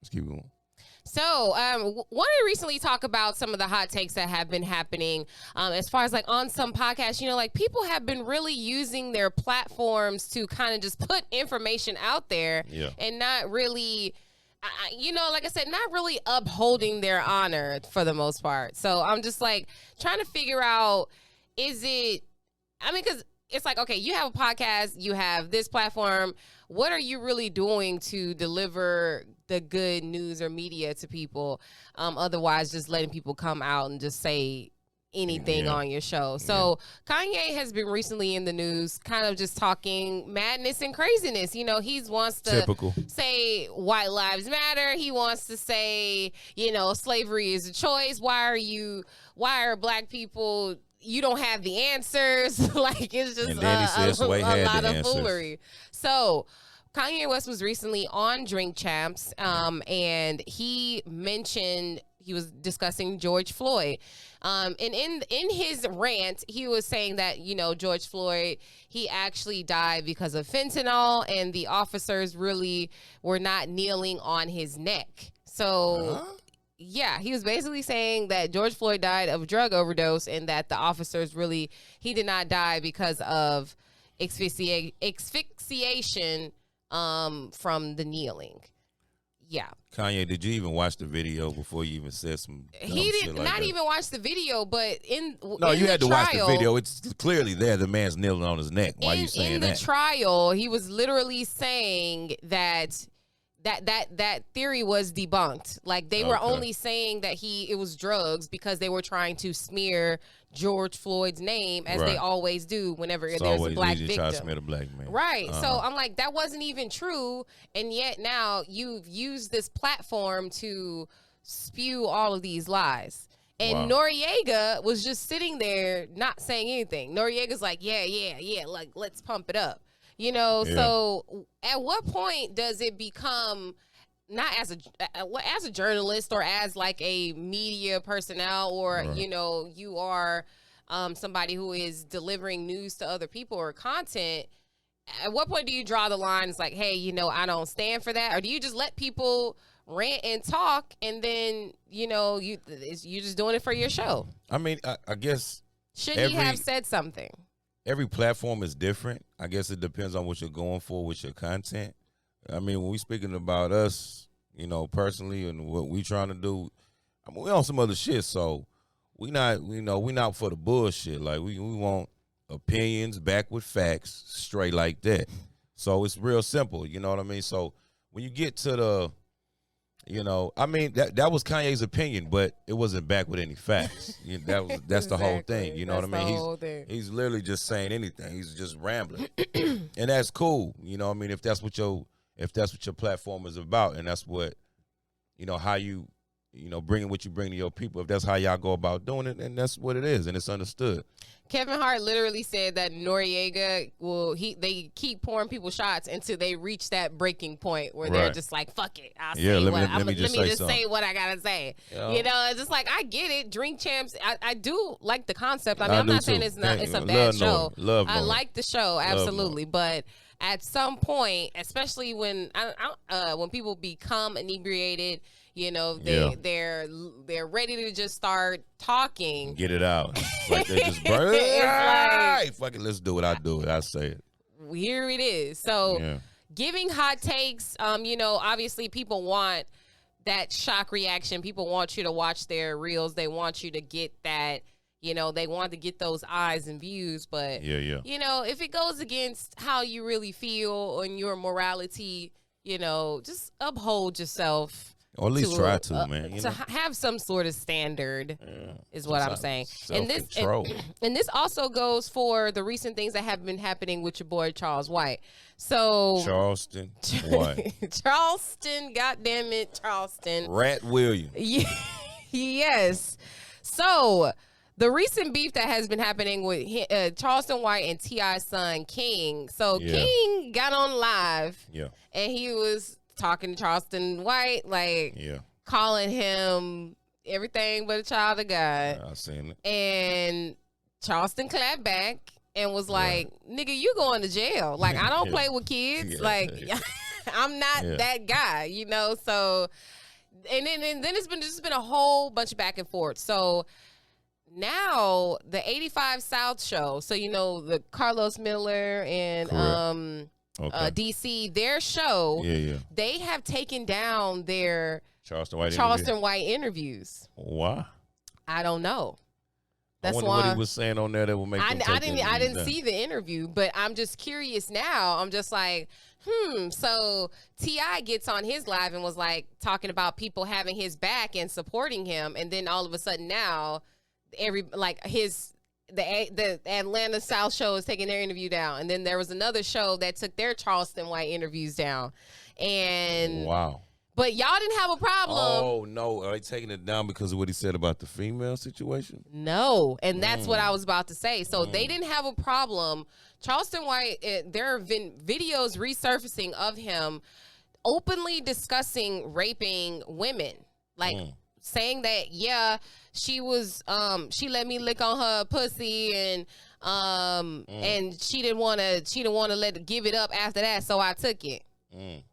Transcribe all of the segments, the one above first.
Let's keep going. So, wanted to recently talk about some of the hot takes that have been happening as far as like on some podcasts, like people have been really using their platforms to kind of just put information out there and not really, like I said, not really upholding their honor for the most part. So I'm just like trying to figure out, because it's like, okay, you have a podcast, you have this platform. What are you really doing to deliver the good news or media to people? Otherwise, just letting people come out and just say anything on your show. So Kanye has been recently in the news, kind of just talking madness and craziness. He wants to say white lives matter. He wants to say, slavery is a choice. Why are black people? You don't have the answers. Like, it's just a lot of foolery. So Kanye West was recently on Drink Champs, and he mentioned he was discussing George Floyd. And in his rant, he was saying that, George Floyd, he actually died because of fentanyl, and the officers really were not kneeling on his neck. So... Yeah, he was basically saying that George Floyd died of drug overdose and that the officers he did not die because of asphyxiation from the kneeling. Yeah. Kanye, did you even watch the video before you even said some He did shit like not that? even watch the video, but you had to watch the video. It's clearly there. The man's kneeling on his neck. Why are you saying that? In the trial, he was literally saying that theory was debunked. Like, they were only saying that it was drugs because they were trying to smear George Floyd's name, as they always do whenever there's a black victim. Try to smear the black man. Right. So I'm like, that wasn't even true, and yet now you've used this platform to spew all of these lies. And Noriega was just sitting there not saying anything. Noriega's like, yeah, like, let's pump it up. So at what point does it become, not as a journalist or as like a media personnel, or you are somebody who is delivering news to other people or content? At what point do you draw the lines like, hey, I don't stand for that? Or do you just let people rant and talk, and then you're just doing it for your show? I mean, I guess shouldn't he have said something? Every platform is different. I guess it depends on what you're going for with your content. I mean, when we speaking about us, personally, and what we trying to do, I mean, we on some other shit. So we not for the bullshit. Like, we want opinions back with facts, straight like that. So it's real simple. You know what I mean? So when you get to the, I mean, that was Kanye's opinion, but it wasn't back with any facts. That's the whole thing. You know what I mean? He's literally just saying anything. He's just rambling, and that's cool. You know what I mean? If that's what your platform is about, and that's what, how you, bringing what you bring to your people. If that's how y'all go about doing it, and that's what it is, and it's understood. Kevin Hart literally said that Noriega they keep pouring people shots until they reach that breaking point where they're just like, fuck it, let me just say what I gotta say. It's just like, I get it. Drink Champs, I do like the concept. I mean, I'm not saying it's a bad show. I like the show, absolutely, but at some point, especially when people become inebriated, they're ready to just start talking. Get it out. Like, they just burn. Like, fuck it, let's do it. I do it. I say it. Here it is. So giving hot takes, obviously people want that shock reaction. People want you to watch their reels. They want you to get that, they want to get those eyes and views. But, if it goes against how you really feel and your morality, just uphold yourself. Or at least try to, man. To have some sort of standard is what I'm saying. And this also goes for the recent things that have been happening with your boy Charles White. So Charleston White. Charleston, goddammit, Charleston. Rat Williams. Yes. So the recent beef that has been happening with Charleston White and T.I.'s son, King. So King got on live and he was talking to Charleston White, like calling him everything but a child of God. I seen it. And Charleston clapped back and was like, nigga, you going to jail. Like, I don't play with kids. Like, I'm not that guy, you know. So, and then it's just been a whole bunch of back and forth. So now the 85 South show. So you know the Carlos Miller and dicey, their show. They have taken down their Charleston White interviews. Why? I don't know. That's I wonder what he was saying on there that would make. I didn't see the interview, but I'm just curious now. I'm just like, So T.I. gets on his live and was like talking about people having his back and supporting him, and then all of a sudden now, the Atlanta South show is taking their interview down, and then there was another show that took their Charleston White interviews down, and wow. But y'all didn't have a problem. Oh, no. Are they taking it down because of what he said about the female situation? No. And that's what I was about to say. So they didn't have a problem. Charleston White, there have been videos resurfacing of him openly discussing raping women. Like saying that, she was, she let me lick on her pussy and she didn't want to give it up after that. So I took it.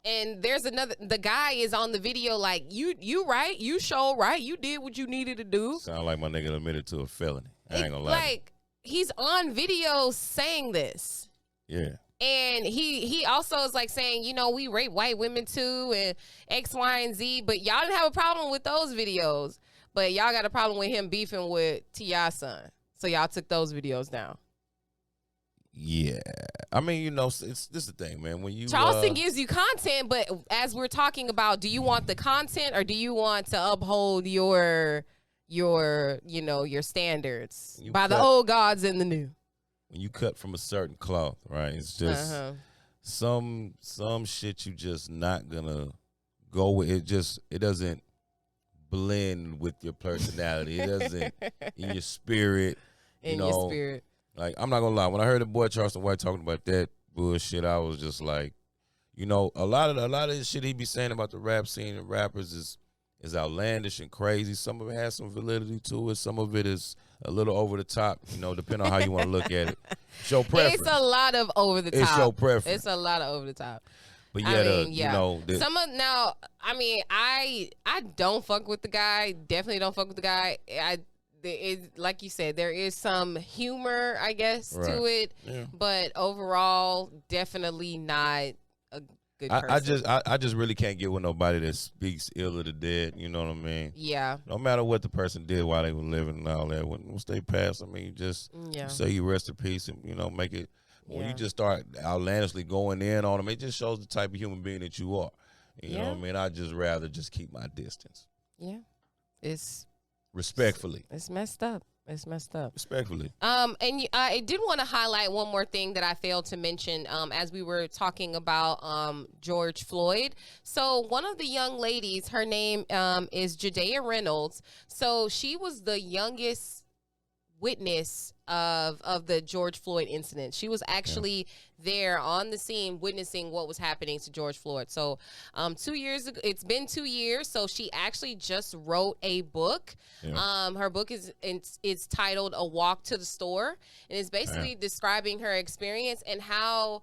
And there's the guy is on the video like, you right, you show right, you did what you needed to do. Sound like my nigga admitted to a felony. I ain't gonna lie. Like, he's on video saying this. Yeah. And he also is like saying, you know, we rape white women too and X, Y, and Z, but y'all didn't have a problem with those videos. But y'all got a problem with him beefing with T.I.'s son. So y'all took those videos down. Yeah, I mean, you know, this is the thing, man. When you Charleston gives you content, but as we're talking about, do you want the content or do you want to uphold your standards by the old gods and the new? When you cut from a certain cloth, right? It's just some shit you just not gonna go with. It doesn't blend with your personality. It doesn't in your spirit. Your spirit. Like, I'm not gonna lie, when I heard the boy Charleston White talking about that bullshit, I was just like, you know, a lot of the shit he be saying about the rap scene and rappers is outlandish and crazy. Some of it has some validity to it. Some of it is a little over the top, you know, depending on how you want to look at it. It's your preference. It's a lot of over the top. It's your preference. It's a lot of over the top. But yeah, you know, I don't fuck with the guy. Definitely don't fuck with the guy. Like you said, there is some humor, I guess, to it, but overall, definitely not a good person. I just really can't get with nobody that speaks ill of the dead. You know what I mean? Yeah. No matter what the person did while they were living and all that, once they pass, I mean, you just say you rest in peace and, you know, make it. When you just start outlandishly going in on them, it just shows the type of human being that you are. You know what I mean? I'd just rather just keep my distance. Yeah. Respectfully. It's messed up. It's messed up. Respectfully. And I did want to highlight one more thing that I failed to mention as we were talking about George Floyd. So one of the young ladies, her name is Jadea Reynolds. So she was the youngest witness of the George Floyd incident. She was actually there on the scene witnessing what was happening to George Floyd. So 2 years ago, it's been 2 years, so she actually just wrote a book. Her book is titled A Walk to the Store, and it's basically describing her experience and how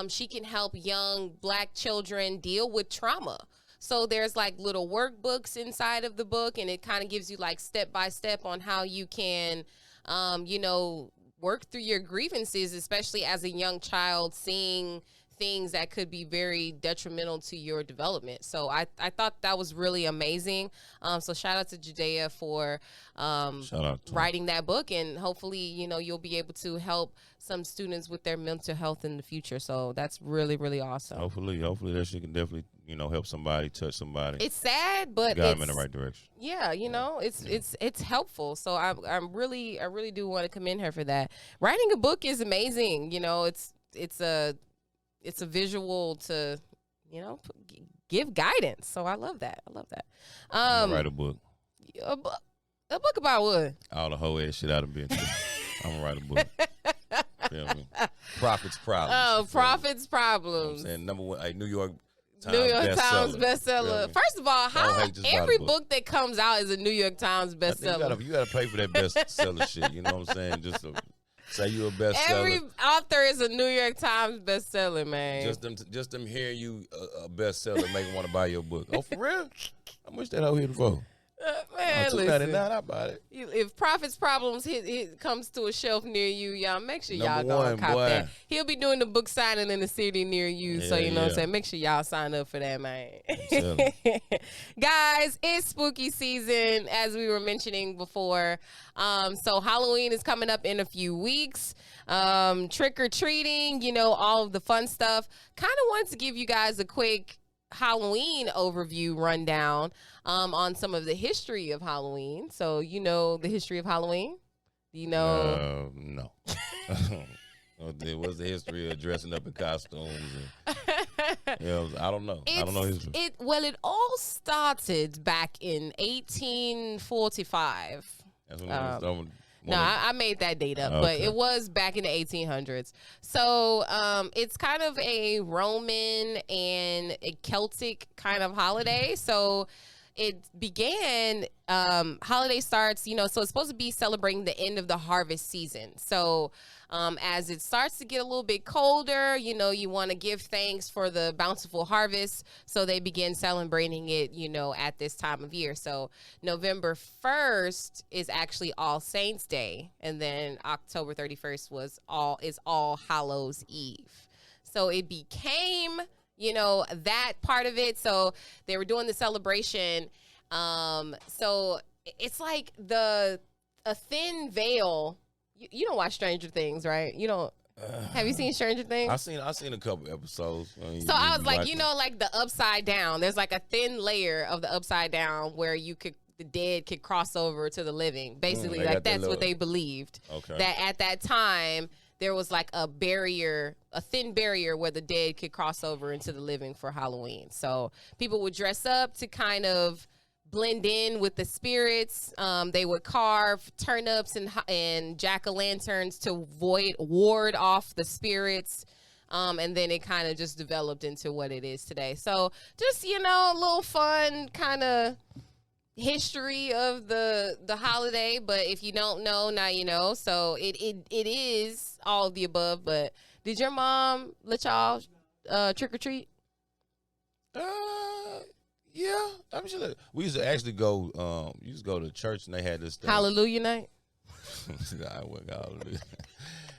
she can help young Black children deal with trauma. So there's like little workbooks inside of the book, and it kind of gives you like step by step on how you can work through your grievances, especially as a young child, seeing things that could be very detrimental to your development. So I thought that was really amazing. So shout out to Jadea for writing that book, and hopefully, you'll be able to help some students with their mental health in the future. So that's really, really awesome. Hopefully that shit can definitely, help somebody, touch somebody. It's sad, but guide them in the right direction. Yeah, it's helpful. So I really do want to commend her for that. Writing a book is amazing. It's a visual to, give guidance. So I love that. I'm gonna write a book. A book about what? All the whole ass shit I've been through. I'm gonna write a book. Feel me? Profits Problems. Oh, Profits Problems. You know what I'm saying? Number one, a New York Times bestseller. First of all, how every book that comes out is a New York Times bestseller. You gotta pay for that bestseller shit. You know what I'm saying? Just Say you a bestseller. Every author is a New York Times bestseller, man. Just them hearing you a bestseller make them want to buy your book. Oh, for real? How much that out here for? Man, $2.99, listen. I bought it. If Prophet's Problems comes to a shelf near you, y'all make sure y'all Number go and one, cop boy. that. He'll be doing the book signing in the city near you, so you know what I'm saying. Make sure y'all sign up for that, man. Guys, it's spooky season, as we were mentioning before. So Halloween is coming up in a few weeks. Trick or treating, you know, all of the fun stuff. Kind of wanted to give you guys a quick Halloween overview rundown on some of the history of Halloween. So you know the history of Halloween? Do you know? No. What's the history of dressing up in costumes? I don't know. I don't know history. It all started back in 1845. That's when No, I made that date up, but it was back in the 1800s. So it's kind of a Roman and a Celtic kind of holiday. So it began, holiday starts, you know, so it's supposed to be celebrating the end of the harvest season. So as it starts to get a little bit colder, you know, you want to give thanks for the bountiful harvest. So they begin celebrating it, you know, at this time of year. So November 1st is actually All Saints Day. And then October 31st is All Hallows Eve. So it became, you know, that part of it. So they were doing the celebration. So it's like a thin veil. You don't watch Stranger Things, right? You don't. Have you seen Stranger Things? I seen a couple episodes. So I was like, you know, like the upside down. There's like a thin layer of the upside down where the dead could cross over to the living. Basically, like that's what they believed. Okay. That at that time there was like a thin barrier where the dead could cross over into the living for Halloween. So people would dress up to kind of blend in with the spirits. They would carve turnips and jack-o'-lanterns to ward off the spirits. And then it kind of just developed into what it is today. So just, you know, a little fun kind of history of the holiday. But if you don't know, now you know. So it is all of the above. But did your mom let y'all trick or treat? Yeah, I'm sure. We used to actually go. Used to go to church and they had this thing. Hallelujah night.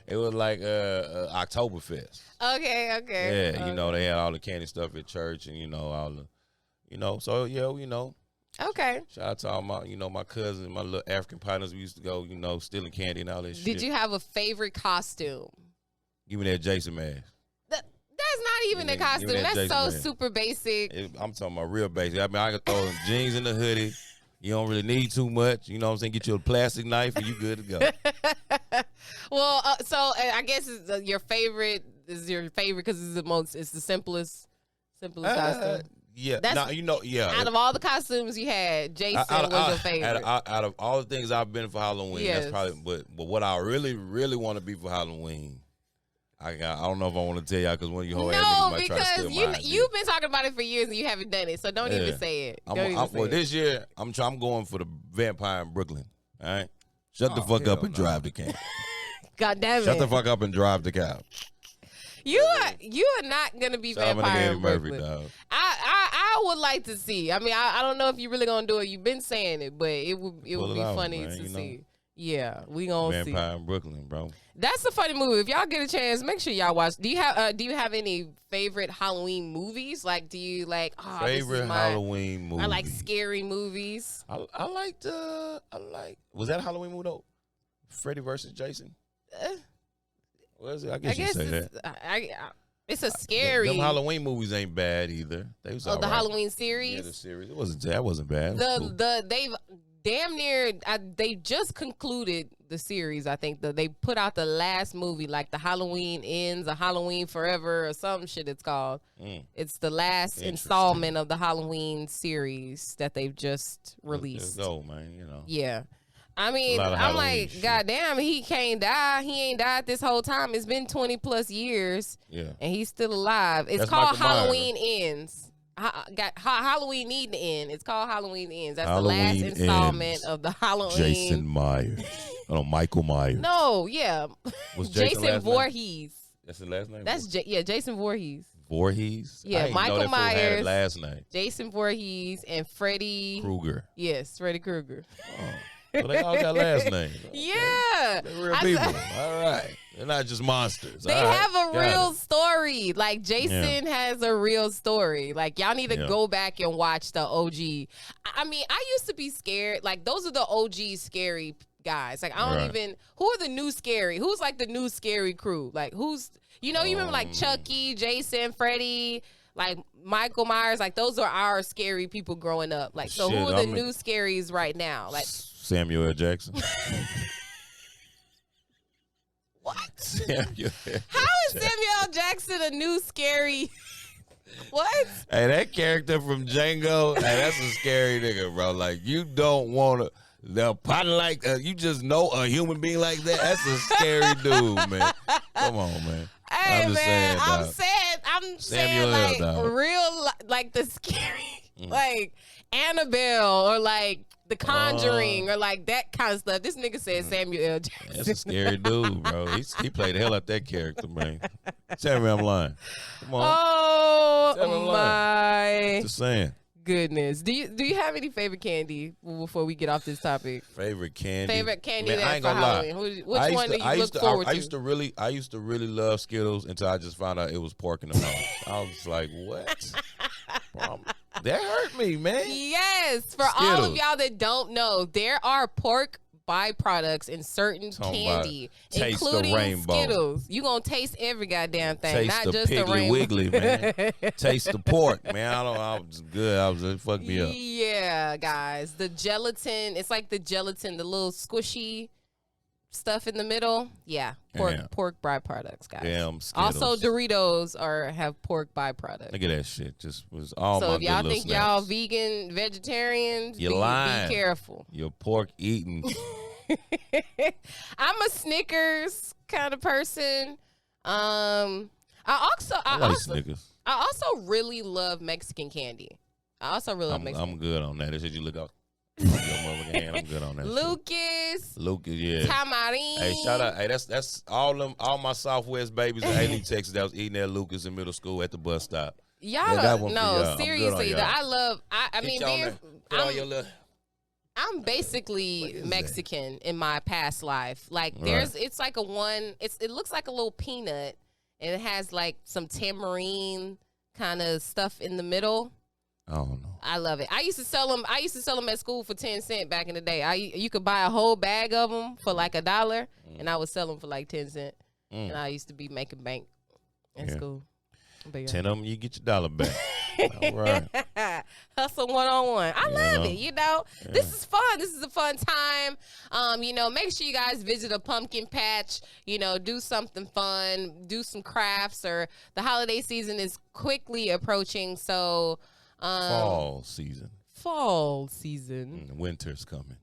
It was like Oktoberfest. Okay. Yeah, you know they had all the candy stuff at church and you know all the, you know. So yeah, you know. Okay. Shout out to all my, you know, my cousins, my little African partners. We used to go, you know, stealing candy and all that shit. Did you have a favorite costume? Give me that Jason mask. That's not even a costume. That's so super basic. I'm talking about real basic. I mean, I can throw jeans in the hoodie. You don't really need too much. You know what I'm saying? Get you a plastic knife and you good to go. Well, so I guess your favorite because it's the simplest costume. Yeah. That's, you know, yeah. Out of all the costumes you had, Jason was your favorite. Out of all the things I've been for Halloween, yes. That's probably. But what I really, really want to be for Halloween, I don't know if I want to tell y'all because one of you whole ass niggas might try to steal my idea. You've been talking about it for years and you haven't done it, so don't even say it. This year I'm going for the vampire in Brooklyn. All right, shut the fuck up and drive the cab. God damn it! Shut the fuck up and drive the cab. You are not gonna be vampire in Brooklyn. Murphy, I would like to see. I mean, I don't know if you're really gonna do it. You've been saying it, but it would be funny to see. Yeah, we gonna see Vampire in Brooklyn, bro. That's a funny movie. If y'all get a chance, make sure y'all watch. Do you have any favorite Halloween movies? Like, do you like favorite Halloween movie? I like scary movies. I liked. Was that a Halloween movie though? Freddy versus Jason. Was it? I guess you say that. It's a scary. Them Halloween movies ain't bad either. They was the Halloween series. Yeah, the series. That wasn't bad. They've damn near. They just concluded the series. I think they put out the last movie, like the Halloween Ends or Halloween Forever or some shit. It's called. It's the last installment of the Halloween series that they've just released. Let's go, man. You know. Yeah. I mean, I'm like, shit. Goddamn, he can't die. He ain't died this whole time. It's been 20 plus years. Yeah. And he's still alive. It's called Halloween Ends. Halloween Need to End. It's called Halloween Ends. That's Halloween the last installment of the Halloween. Jason Myers. Oh, Michael Myers. No, yeah. What's Jason Jason last name? Voorhees. That's the last name? That's Jason Voorhees. Voorhees? Yeah, I didn't Michael know that fool had a Myers. last name. Jason Voorhees and Freddy Krueger. Yes, Freddy Krueger. Oh, so they all got last names. Okay. Yeah. They're real people. All right. They're not just monsters. They All right. have a Got real it. story. Like Jason has a real story. Like y'all need to Yeah. go back and watch the OG. I mean, I used to be scared. Like those are the OG scary guys. Like I don't Right. even. Who are the new scary? Who's like the new scary crew? Like who's you remember like Chucky, Jason, Freddy, like Michael Myers. Like those are our scary people growing up. Like so, Shit, who are the I mean- new scaries right now? Like Samuel L. Jackson. what? Samuel L. How is Samuel L. Jackson a new scary? What? Hey, that character from Django, hey, that's a scary nigga, bro. Like, you don't want to, the pot like, you just know a human being like that. That's a scary dude, man. Come on, man. Hey I'm just man, saying, I'm dog. saying Samuel L., like dog. real like the scary like Annabelle or like The Conjuring or like that kind of stuff. This nigga said Samuel L. Jackson. That's a scary dude, bro. He played the hell out that character, man. Tell me I'm lying. Come on. Tell me Oh I'm lying. my Just saying. goodness. Do you have any favorite candy before we get off this topic? Favorite candy. Favorite candy Man, I that ain't for gonna lie. Halloween? Which one do you look forward I to? used to really love Skittles until I just found out it was pork in the mouth. I was like, what? Bro, that hurt me, man. Yes, for all of Skittles. y'all that don't know, there are pork byproducts in certain Talking about candy, taste the including rainbow. Skittles. You gonna taste every goddamn thing, Taste not the just the Piggly rainbow. Wiggly, man. Taste the pork, man. I was good. It fucked me up. Yeah, guys, the gelatin. It's like the gelatin, the little squishy stuff in the middle. Yeah, Yeah. pork byproducts, guys. Damn Skittles. Also, Doritos have pork byproducts. Look at that shit. Just was all So my if y'all good little think y'all snacks. vegan, vegetarians, You be lying. careful. Your pork eating. I'm a Snickers kind of person. I I like Snickers. also really love Mexican candy. I also really love Mexican. I'm good on that. That's what you look out. Your motherfucking hand. I'm good on that. Lucas, Yeah. Tamarin. Hey, shout out. Hey, that's all my Southwest babies in Haley, Texas that was eating at Lucas in middle school at the bus stop. Y'all Yeah, that don't- one for no, y'all. I'm good on seriously. y'all. I love. I mean, Get y'all being, there. Put on your little. I'm What basically is Mexican in my past life. Like Right. it's like it looks like a little peanut and it has like some tamarind kind of stuff in the middle. I don't know. I love it. I used to sell them at school for 10 cents back in the day. You could buy a whole bag of them for like $1 and I would sell them for like 10 cents. Mm. And I used to be making bank in Yeah. school. But yeah. 10 of them, you get your dollar back. All right. Hustle 1-on-1. I love know? it. This is fun. This is a fun time. Make sure you guys visit a pumpkin patch. Do something fun. Do some crafts. Or the holiday season is quickly approaching. So, Fall season. fall season. Winter's coming.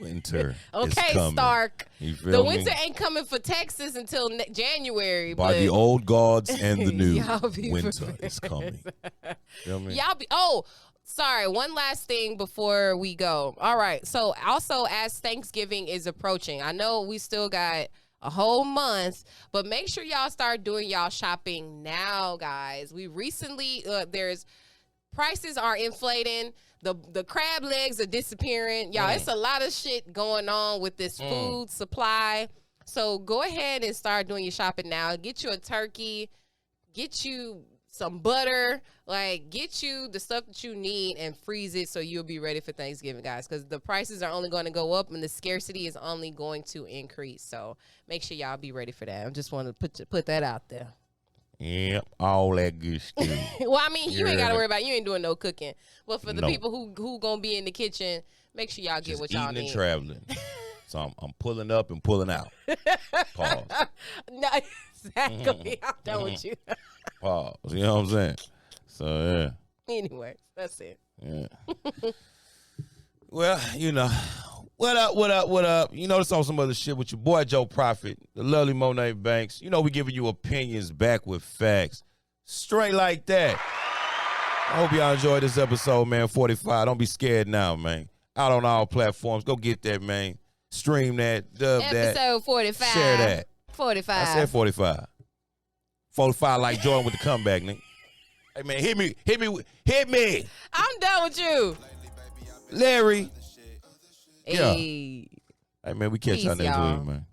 Winter is Okay, coming. Stark. You feel The me? winter ain't coming for Texas until January. By but the old gods and the new, Y'all be winter prepared. is coming. Feel me? Y'all be sorry, one last thing before we go. All right. So also as Thanksgiving is approaching, I know we still got a whole month, but make sure y'all start doing y'all shopping now, guys. We recently prices are inflating. The crab legs are disappearing. Y'all, it's a lot of shit going on with this food supply. So go ahead and start doing your shopping now. Get you a turkey, get you some butter, like get you the stuff that you need and freeze it so you'll be ready for Thanksgiving, guys, because the prices are only going to go up and the scarcity is only going to increase. So make sure y'all be ready for that. I just want to put that out there. Yep, all that good stuff. Well, I mean, you ain't got to Yeah. worry about it. You ain't doing no cooking. But for the No. people who going to be in the kitchen, make sure y'all get Just what eating y'all and need. traveling. So I'm pulling up and pulling out. Pause. No, exactly. I'm done with you. Pause. You know what I'm saying? So Anyway, that's it. yeah. Well, what up? This on some other shit with your boy Joe Prophet, the lovely Monet Banks. We giving you opinions back with facts. Straight like that. I hope y'all enjoyed this episode, man. 45. Don't be scared now, man. Out on all platforms. Go get that, man. stream that, dub that, Episode 45. share that. 45. I said 45. 45 like Jordan with the comeback, nigga. Hey, man, hit me. I'm done with you. Larry. Yeah. Hey. Hey, man, we catch y'all Peace, next y'all. week, man.